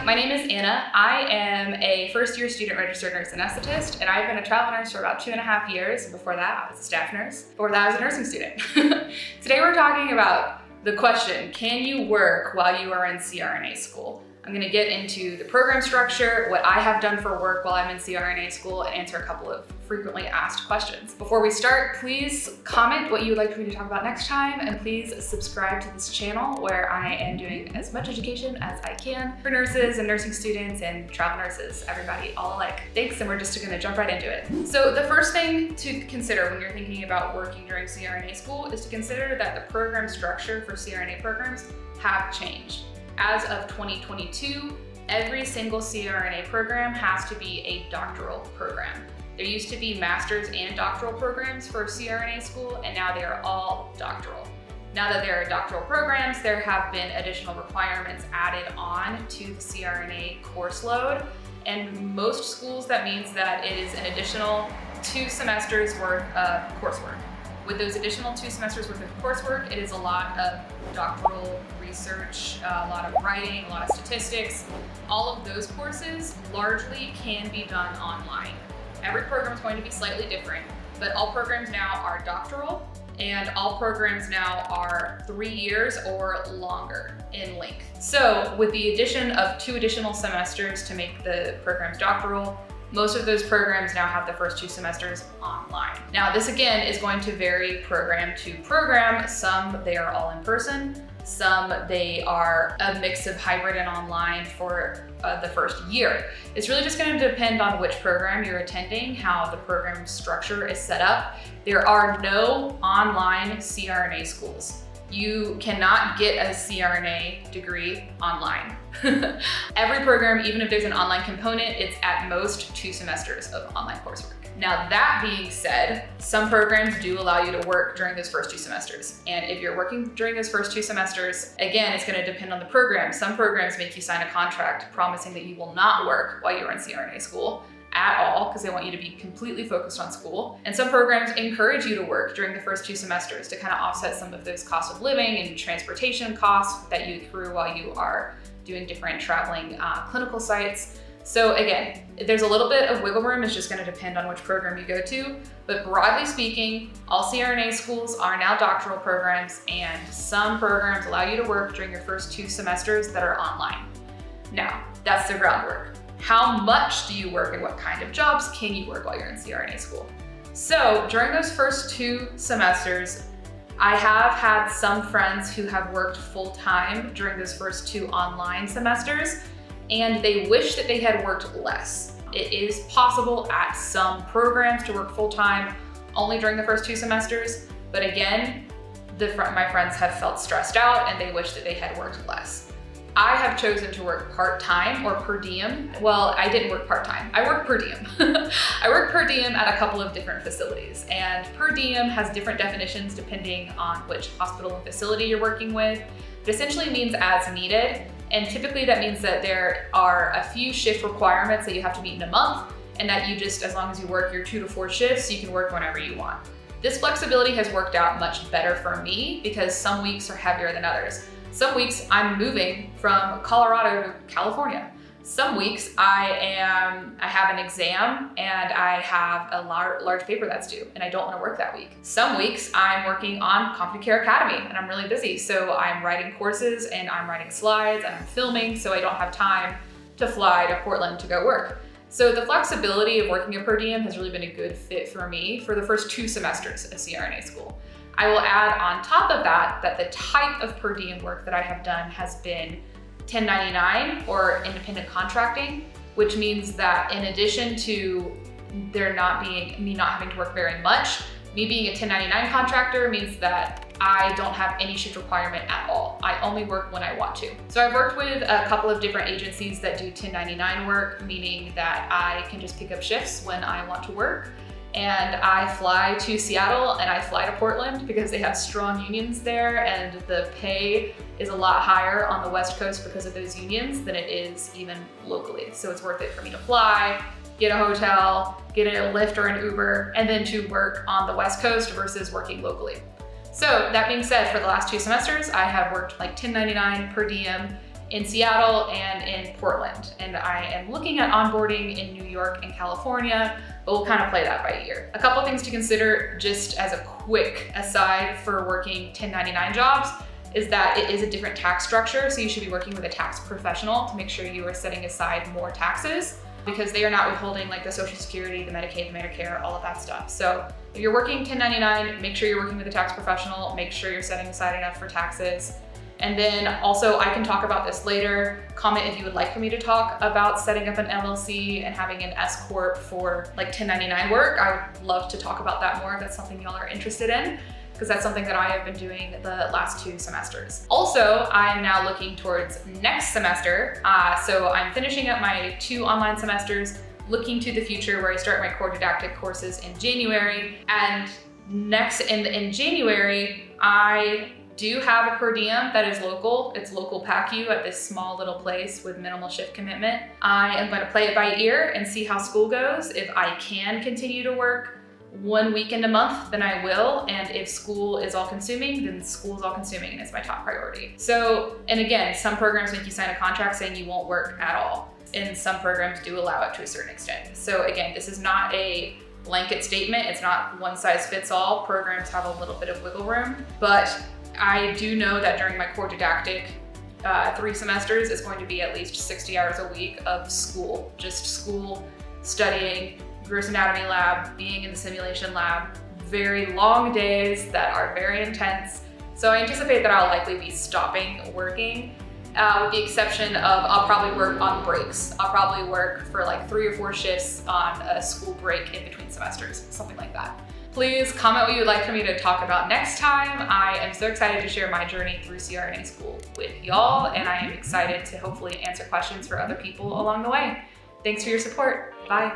Hi, my name is Anna. I am a first-year student registered nurse anesthetist, and I've been a travel nurse for about 2.5 years. Before that, I was a staff nurse. Before that, I was a nursing student. Today we're talking about the question, can you work while you are in CRNA school? I'm gonna get into the program structure, what I have done for work while I'm in CRNA school, and answer a couple of frequently asked questions. Before we start, please comment what you would like for me to talk about next time, and please subscribe to this channel where I am doing as much education as I can for nurses and nursing students and travel nurses, everybody, all alike. Thanks, and we're just gonna jump right into it. So the first thing to consider when you're thinking about working during CRNA school is to consider that the program structure for CRNA programs have changed. As of 2022, every single CRNA program has to be a doctoral program. There used to be master's and doctoral programs for CRNA school, and now they are all doctoral. Now that there are doctoral programs, there have been additional requirements added on to the CRNA course load. And most schools, that means that it is an additional 2 semesters worth of coursework. With those additional 2 semesters worth of coursework, it is a lot of doctoral research, a lot of writing, a lot of statistics. All of those courses largely can be done online. Every program is going to be slightly different, but all programs now are doctoral, and all programs now are 3 years or longer in length. So with the addition of 2 additional semesters to make the programs doctoral, most of those programs now have the first 2 semesters online. Now this again is going to vary program to program. Some they are all in person, some they are a mix of hybrid and online for the first year. It's really just going to depend on which program you're attending, how the program structure is set up. There are no online CRNA schools. You cannot get a CRNA degree online. Every program, even if there's an online component, it's at most 2 semesters of online coursework. Now that being said, some programs do allow you to work during those first 2 semesters. And if you're working during those first 2 semesters, again, it's gonna depend on the program. Some programs make you sign a contract promising that you will not work while you're in CRNA school at all, because they want you to be completely focused on school. And some programs encourage you to work during the first 2 semesters to kind of offset some of those costs of living and transportation costs that you accrue while you are doing different traveling clinical sites. So again, there's a little bit of wiggle room. It's just going to depend on which program you go to. But broadly speaking, all CRNA schools are now doctoral programs, and some programs allow you to work during your first 2 semesters that are online. Now, that's the groundwork. How much do you work and what kind of jobs can you work while you're in CRNA school? So during those first 2 semesters, I have had some friends who have worked full-time during those first 2 online semesters, and they wish that they had worked less. It is possible at some programs to work full-time only during the first 2 semesters, but again, my friends have felt stressed out and they wish that they had worked less. I have chosen to work part-time or per diem. Well, I didn't work part-time, I work per diem. I work per diem at a couple of different facilities, and per diem has different definitions depending on which hospital and facility you're working with. It essentially means as needed, and typically that means that there are a few shift requirements that you have to meet in a month, and that you just, as long as you work your 2 to 4 shifts, you can work whenever you want. This flexibility has worked out much better for me because some weeks are heavier than others. Some weeks I'm moving from Colorado to California. Some weeks I have an exam and I have a large paper that's due and I don't want to work that week. Some weeks I'm working on Competent Care Academy and I'm really busy. So I'm writing courses and I'm writing slides and I'm filming, so I don't have time to fly to Portland to go work. So the flexibility of working a per diem has really been a good fit for me for the first 2 semesters of CRNA school. I will add on top of that the type of per diem work that I have done has been 1099 or independent contracting, which means that in addition to me not having to work very much, me being a 1099 contractor means that I don't have any shift requirement at all. I only work when I want to. So I've worked with a couple of different agencies that do 1099 work, meaning that I can just pick up shifts when I want to work. And I fly to Seattle and I fly to Portland because they have strong unions there, and the pay is a lot higher on the West Coast because of those unions than it is even locally. So it's worth it for me to fly, get a hotel, get a Lyft or an Uber, and then to work on the West Coast versus working locally. So that being said, for the last 2 semesters, I have worked like 1099 per diem in Seattle and in Portland. And I am looking at onboarding in New York and California, but we'll kind of play that by ear. A couple things to consider just as a quick aside for working 1099 jobs is that it is a different tax structure. So you should be working with a tax professional to make sure you are setting aside more taxes, because they are not withholding like the Social Security, the Medicaid, the Medicare, all of that stuff. So if you're working 1099, make sure you're working with a tax professional, make sure you're setting aside enough for taxes. And then also, I can talk about this later. Comment if you would like for me to talk about setting up an LLC and having an S Corp for like 1099 work. I would love to talk about that more if that's something y'all are interested in, because that's something that I have been doing the last 2 semesters. Also, I'm now looking towards next semester. So I'm finishing up my 2 online semesters, looking to the future where I start my core didactic courses in January. And next in January, I do have a per diem that is local. It's local PACU at this small little place with minimal shift commitment. I am going to play it by ear and see how school goes. If I can continue to work 1 weekend a month, then I will. And if school is all consuming, then school is all consuming and it's my top priority. So, and again, some programs make you sign a contract saying you won't work at all. And some programs do allow it to a certain extent. So again, this is not a blanket statement. It's not one size fits all. Programs have a little bit of wiggle room, but I do know that during my core didactic 3 semesters, it's going to be at least 60 hours a week of school, just school, studying, gross anatomy lab, being in the simulation lab, very long days that are very intense. So I anticipate that I'll likely be stopping working, with the exception of I'll probably work on breaks. I'll probably work for like 3 or 4 shifts on a school break in between semesters, something like that. Please comment what you would like for me to talk about next time. I am so excited to share my journey through CRNA school with y'all, and I am excited to hopefully answer questions for other people along the way. Thanks for your support. Bye.